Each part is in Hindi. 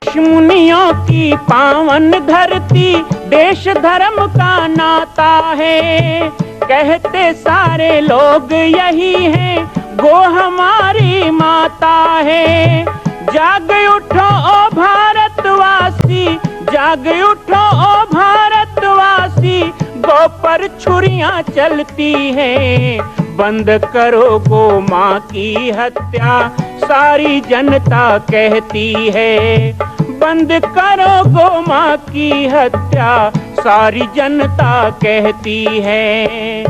ऋषि मुनियों की पावन धरती, देश धर्म का नाता है। कहते सारे लोग यही हैं, गो हमारी माता है। जाग उठो ओ भारतवासी, जाग उठो ओ भारतवासी, गो पर छुरियां चलती हैं। बंद करो गो माँ की हत्या, सारी जनता कहती है। बंद करो गो माँ की हत्या, सारी जनता कहती है।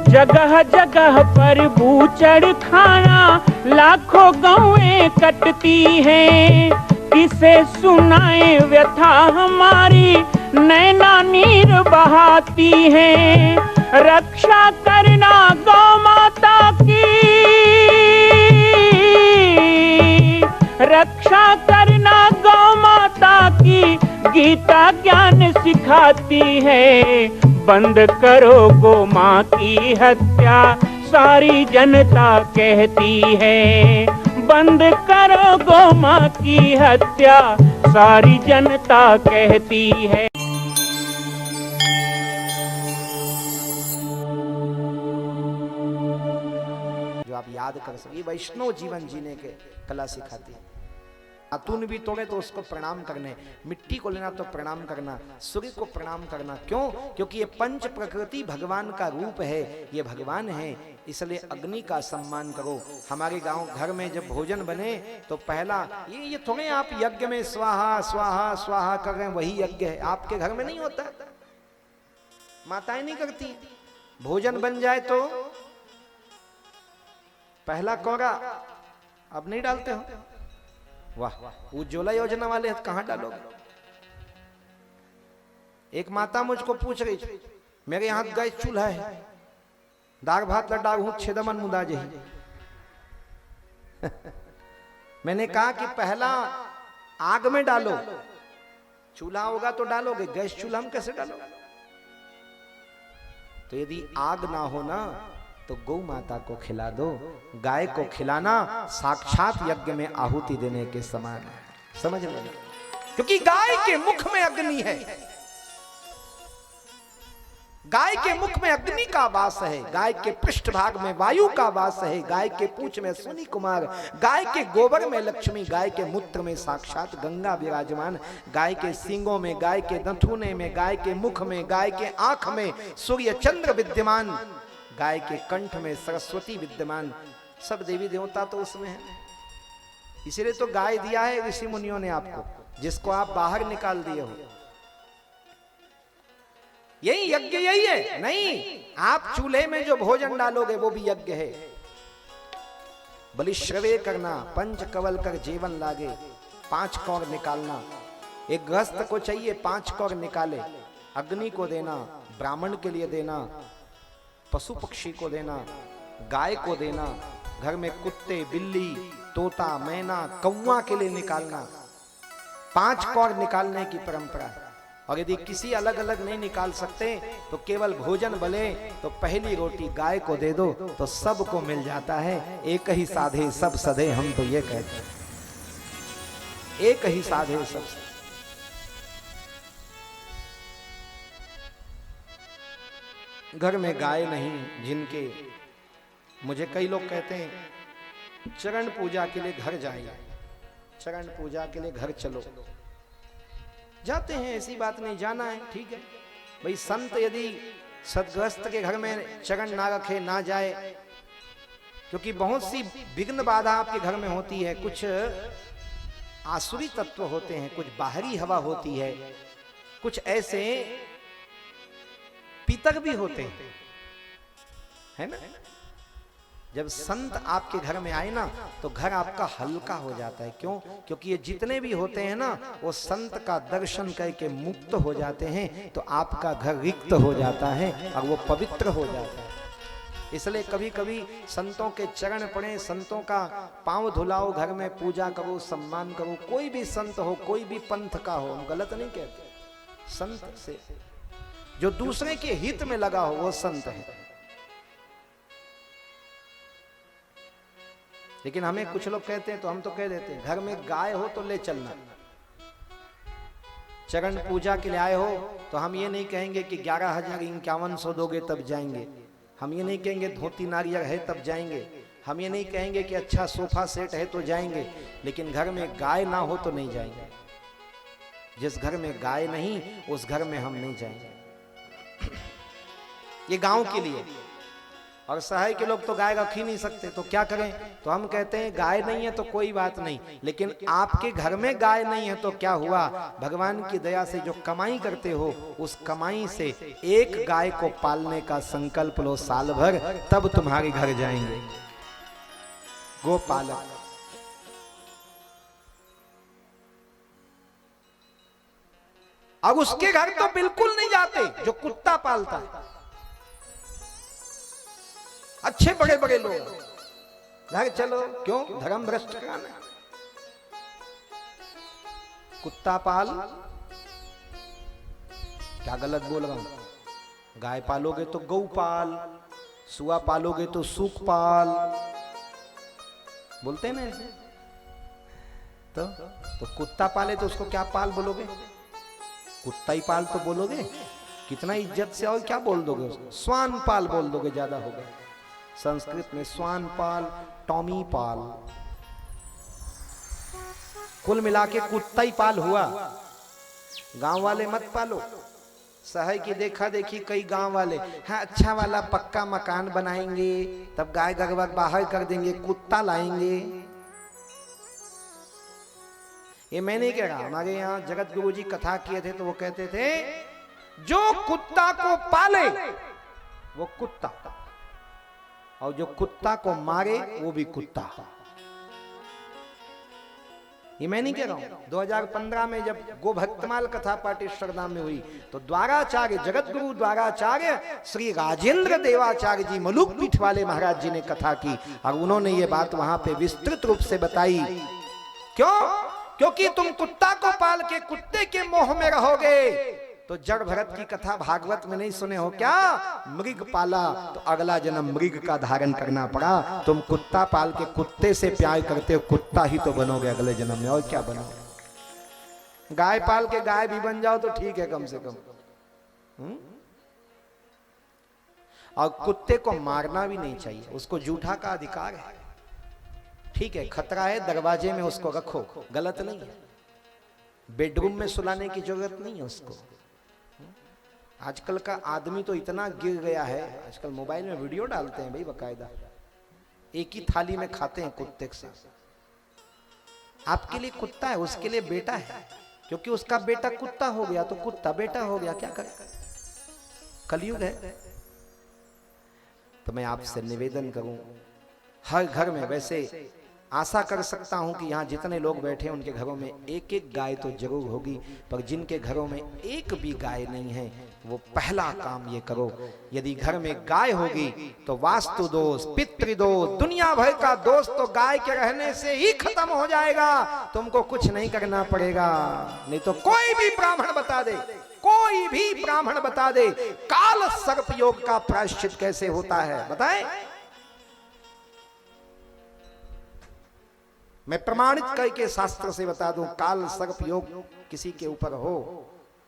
जगह जगह पर बूचड़ खाना, लाखों गौएं कटती हैं। किसे सुनाए व्यथा हमारी, नैना नीर बहाती हैं। रक्षा करना गौ माता की, रक्षा करना गौ माता की, गीता ज्ञान सिखाती है। बंद करो गो माँ की हत्या, सारी जनता कहती है। बंद करो गो माँ की हत्या, सारी जनता कहती है। जो आप याद कर सके, वैष्णव जीवन जीने के कला सिखाती है। अतुन भी तोड़े तो उसको प्रणाम करने, मिट्टी को लेना तो प्रणाम करना, सूर्य को प्रणाम करना। क्यों? क्योंकि ये पंच प्रकृति भगवान का रूप है, ये भगवान है, इसलिए अग्नि का सम्मान करो। हमारे गांव घर में जब भोजन बने तो पहला ये थोड़े आप यज्ञ में स्वाहा स्वाहा स्वाहा कर रहे हैं, वही यज्ञ है। आपके घर में नहीं होता, माताएं नहीं करती। भोजन बन जाए तो पहला कौरा अब नहीं डालते हो? वाह, उज्ज्वला योजना वाले कहां डालोगे? एक माता मुझको पूछ रही थी, मेरे यहाँ गैस चूल्हा है, दाग भात लड्डा हूं छेदमन मुदा जही। मैंने कहा कि पहला आग में डालो, चूल्हा होगा तो डालोगे, गैस चूल्हा हम कैसे डालोगे? तो यदि आग ना हो ना तो गौ माता को खिला दो। गाय को खिलाना साक्षात यज्ञ में आहुति देने के समान है। समझ लो, क्योंकि गाय के मुख में अग्नि है। गाय के मुख में अग्नि का वास है, गाय के पृष्ठभाग में वायु का वास है, गाय के पूंछ में शनि कुमार, गाय के गोबर में लक्ष्मी, गाय के मूत्र में साक्षात गंगा विराजमान, गाय के सींगों में, गाय के दंथुने में, गाय के मुख में, गाय के आंख में सूर्य चंद्र विद्यमान, गाय के कंठ में सरस्वती विद्यमान। सब देवी देवता तो उसमें है। इसीलिए तो गाय दिया है ऋषि मुनियों ने आपको, जिसको आप बाहर निकाल दिए हो। यही यज्ञ यही है। नहीं, आप चूल्हे में जो भोजन डालोगे वो भी यज्ञ है। बलिश्रवे करना, पंच कवल कर जीवन लागे, 5 कौर निकालना। एक गृहस्थ को चाहिए 5 कौर निकाले, अग्नि को देना, ब्राह्मण के लिए देना, पशु पक्षी को देना, गाय को देना, घर में कुत्ते बिल्ली तोता मैना कौवा के लिए निकालना। 5 कौर निकालने की परंपरा है। और यदि किसी अलग अलग नहीं निकाल सकते तो केवल भोजन बले तो पहली रोटी गाय को दे दो तो सबको मिल जाता है। एक ही साधे सब सधे, हम तो ये कहते हैं, एक ही साधे सब सधे। घर में गाय नहीं जिनके, मुझे कई लोग कहते हैं चरण पूजा के लिए घर जाइए, चरण पूजा के लिए घर चलो। जाते हैं, ऐसी बात नहीं, जाना है ठीक है भाई। संत यदि सदग्रस्त के घर में चरण ना रखे ना जाए, क्योंकि बहुत सी विघ्न बाधा आपके घर में होती है। कुछ आसुरी तत्व होते हैं, कुछ बाहरी हवा होती है, कुछ ऐसे पितर भी होते हैं, है ना। जब संत आपके घर में आए ना तो घर आपका हल्का हो जाता है। क्यों? क्योंकि ये जितने भी होते हैं ना वो संत का दर्शन करके मुक्त हो जाते हैं, तो आपका घर रिक्त हो जाता है और वो पवित्र हो जाता है। इसलिए कभी कभी संतों के चरण पड़े, संतों का पांव धुलाओ, घर में पूजा करो, सम्मान करो। कोई भी संत हो, कोई भी पंथ का हो, हम गलत नहीं कहते, संत से जो दूसरे के हित में लगा हो वो संत है। लेकिन हमें कुछ लोग कहते हैं तो हम तो कह देते हैं, घर में गाय हो तो ले चलना, चरण पूजा के लिए आए हो तो हम ये नहीं कहेंगे कि 11,51 दोगे तब जाएंगे, हम ये नहीं कहेंगे धोती नारियल है तब जाएंगे, हम ये नहीं कहेंगे कि अच्छा सोफा सेट है तो जाएंगे, लेकिन घर में गाय ना हो तो नहीं जाएंगे। जिस घर में गाय नहीं उस घर में हम नहीं जाएंगे। ये गांव के लिए। और शहर के लोग तो गाय रख ही नहीं सकते तो क्या करें, तो हम कहते हैं गाय नहीं है तो कोई बात नहीं, लेकिन आपके घर में गाय नहीं है तो क्या हुआ, भगवान की दया से जो कमाई करते हो उस कमाई से एक गाय को पालने का संकल्प लो साल भर, तब तुम्हारे घर जाएंगे गोपालक। अब उसके घर तो बिल्कुल नहीं जाते जो कुत्ता पालता है। अच्छे बड़े बड़े लोग घर चलो, क्यों धर्म भ्रष्ट कराना, कुत्ता पाल, क्या गलत बोल रहा हूं, गाय पालोगे तो गौ पाल, सुआ पालोगे तो सुख पाल, बोलते हैं ना ऐसे। तो कुत्ता पाले तो उसको क्या पाल बोलोगे, कुत्ता ही पाल तो बोलोगे, कितना इज्जत से और क्या बोल दोगे उसको, स्वान पाल बोल दोगे, ज्यादा होगा। संस्कृत में स्वान पाल, टॉमी पाल, कुल मिला के कुत्ता ही पाल हुआ। गांव वाले मत पालो, शहर की देखा देखी कई गांव वाले, हाँ अच्छा वाला पक्का मकान बनाएंगे तब गाय गरबा बाहर कर देंगे, कुत्ता लाएंगे। ये मैं नहीं कह रहा, हमारे यहाँ जगत गुरु जी कथा किए थे तो वो कहते थे जो कुत्ता को पाले वो कुत्ता, और जो कुत्ता को मारे वो भी कुत्ता। ये मैं नहीं कह रहा हूं। 2015 में जब गोभक्तमाल कथा पाटेश्वर धाम में हुई तो द्वाराचार्य, जगत गुरु द्वाराचार्य श्री राजेंद्र देवाचार्य जी मलुक पीठ वाले महाराज जी ने कथा की और उन्होंने ये बात वहां पे विस्तृत रूप से बताई। क्यों? क्योंकि तुम कुत्ता को पाल के कुत्ते के मोह में रहोगे तो जड़ भरत की कथा भागवत में नहीं सुने हो क्या, मृग पाला तो अगला जन्म मृग का धारण करना पड़ा। तुम कुत्ता पाल के कुत्ते से प्यार करते हो, कुत्ता ही तो बनोगे अगले जन्म में, और क्या बनोगे। गाय पाल के गाय भी बन जाओ तो ठीक है कम से कम। और कुत्ते को मारना भी नहीं चाहिए, उसको जूठा का अधिकार है, ठीक है खतरा है, दरवाजे में उसको रखो, गलत नहीं है, बेडरूम में सुलाने की जरूरत नहीं है उसको। आजकल का आदमी तो इतना गिर गया है, आजकल मोबाइल में वीडियो डालते हैं भाई बकायदा, एक ही थाली में खाते हैं कुत्ते के साथ। आपके लिए कुत्ता है, उसके लिए बेटा है, क्योंकि उसका बेटा कुत्ता हो गया तो कुत्ता बेटा हो गया, क्या करे, कलयुग है। तो मैं आपसे निवेदन करूं, हर घर में, वैसे आशा कर सकता हूं कि यहाँ जितने लोग बैठे हैं उनके घरों में एक एक गाय तो जरूर होगी, पर जिनके घरों में एक भी गाय नहीं है वो पहला काम ये करो, यदि घर में गाय होगी तो वास्तु दोष, पितृदोष, दुनिया भर का दोष तो गाय के रहने से ही खत्म हो जाएगा। तुमको कुछ नहीं करना पड़ेगा, नहीं तो कोई भी ब्राह्मण बता दे, कोई भी ब्राह्मण बता दे काल सर्प योग का प्रायश्चित कैसे होता है, बताएं। मैं प्रमाणित करके शास्त्र से बता दूं, काल सर्प योग किसी के ऊपर हो,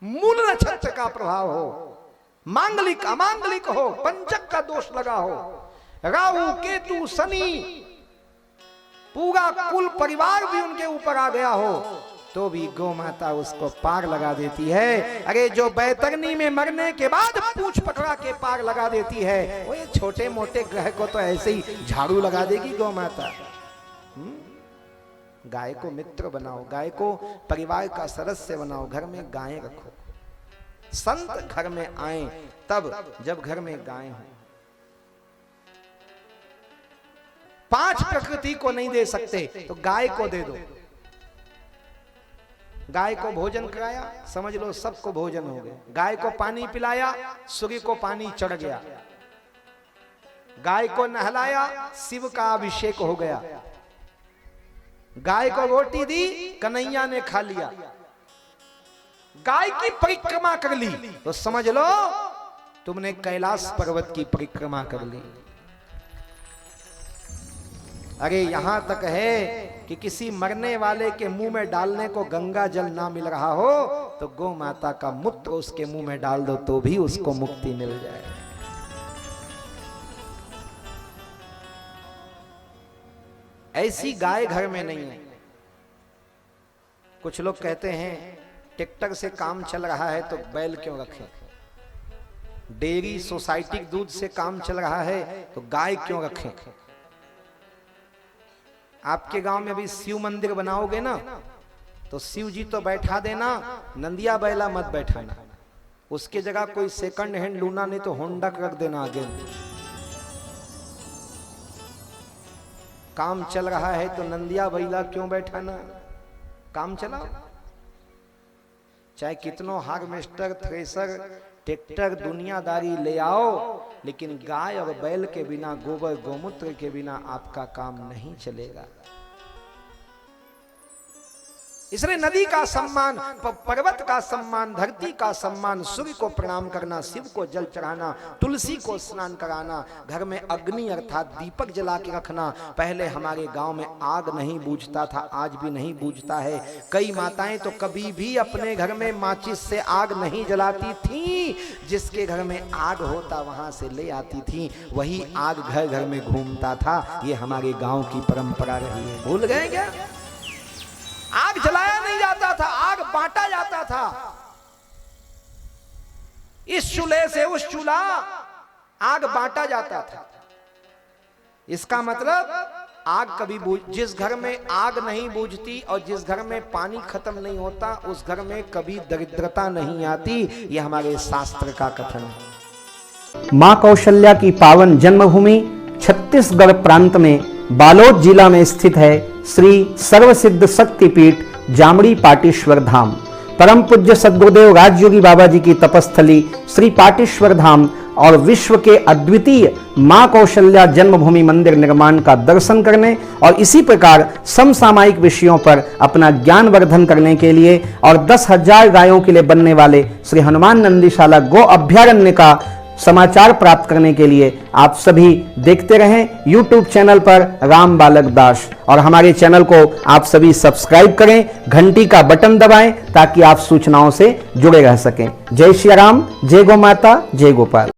मूल नक्षत्र का प्रभाव हो, मांगलिक अमांगलिक हो, पंचक का दोष लगा हो, राहु केतु शनि पूरा कुल परिवार भी उनके ऊपर आ गया हो, तो भी गौ माता उसको पार लगा देती है। अरे जो बैतरनी में मरने के बाद पूंछ पकड़ा के पार लगा देती है, वो ये छोटे मोटे ग्रह को तो ऐसे ही झाड़ू लगा देगी गौ माता। गाय को मित्र बनाओ, गाय को परिवार का सदस्य बनाओ, घर में गायें रखो। संत घर में आए तब जब घर में गायें हो। 5 प्रकृति को नहीं दे सकते तो गाय को दे दो। गाय को भोजन कराया, समझ लो सबको भोजन हो गया। गाय को पानी पिलाया, सूर्य को पानी चढ़ गया। गाय को नहलाया, शिव का अभिषेक हो गया। गाय को रोटी दी, कन्हैया ने खा लिया। गाय की परिक्रमा कर ली तो समझ लो तुमने कैलाश पर्वत की परिक्रमा कर ली। अरे यहां तक है कि किसी मरने वाले के मुंह में डालने को गंगा जल ना मिल रहा हो तो गौ माता का मूत्र उसके मुंह में डाल दो तो भी उसको मुक्ति मिल जाए। ऐसी गाय घर में नहीं है। कुछ लोग कहते हैं ट्रैक्टर से काम चल रहा है तो बैल क्यों रखें, डेयरी सोसाइटी दूध से काम चल रहा है तो गाय क्यों रखें। आपके गांव में भी शिव मंदिर बनाओगे ना तो शिव जी तो बैठा देना, नंदिया बैला मत बैठाना। उसके जगह कोई सेकंड हैंड लूना नहीं तो होंडा रख देना आगे। काम चल रहा है तो नंदिया बैला क्यों बैठाना, काम चलाओ। चाहे कितनों हार्वेस्टर, थ्रेसर, ट्रैक्टर, दुनियादारी ले आओ, लेकिन गाय और बैल के बिना, गोबर गोमूत्र के बिना आपका काम नहीं चलेगा। इसलिए नदी का सम्मान, पर्वत का सम्मान, धरती का सम्मान, सूर्य को प्रणाम करना, शिव को जल चढ़ाना, तुलसी को स्नान कराना, घर में अग्नि अर्थात दीपक जला के रखना। पहले हमारे गांव में आग नहीं बूझता था, आज भी नहीं बूझता है। कई माताएं तो कभी भी अपने घर में माचिस से आग नहीं जलाती थी, जिसके घर में आग होता वहां से ले आती थी, वही आग घर घर में घूमता था। ये हमारे गांव की परंपरा रही है। भूल गए क्या? आग जलाया नहीं जाता था, आग बांटा जाता था। इस चूल्हे से उस चूल्हा, आग बांटा जाता था। इसका मतलब आग कभी जिस घर में आग नहीं बूझती और जिस घर में पानी खत्म नहीं होता, उस घर में कभी दरिद्रता नहीं आती। यह हमारे शास्त्र का कथन है। मां कौशल्या की पावन जन्मभूमि छत्तीसगढ़ प्रांत में बालोद जिला में स्थित है श्री सर्वसिद्ध शक्तिपीठ जामड़ी पाटेश्वर धाम। परम पूज्य सद्गुरुदेव राजयोगी बाबा जी की तपस्थली श्री पाटेश्वर धाम और विश्व के अद्वितीय मां कौशल्या जन्मभूमि मंदिर निर्माण का दर्शन करने और इसी प्रकार समसामयिक विषयों पर अपना ज्ञान वर्धन करने के लिए और 10,000 गायों के लिए बनने वाले श्री हनुमान नंदीशाला गो अभ्यारण्य का समाचार प्राप्त करने के लिए आप सभी देखते रहें YouTube चैनल पर राम बालक दास, और हमारे चैनल को आप सभी सब्सक्राइब करें, घंटी का बटन दबाएं ताकि आप सूचनाओं से जुड़े रह सकें। जय श्री राम, जय गौ माता, जय गोपाल।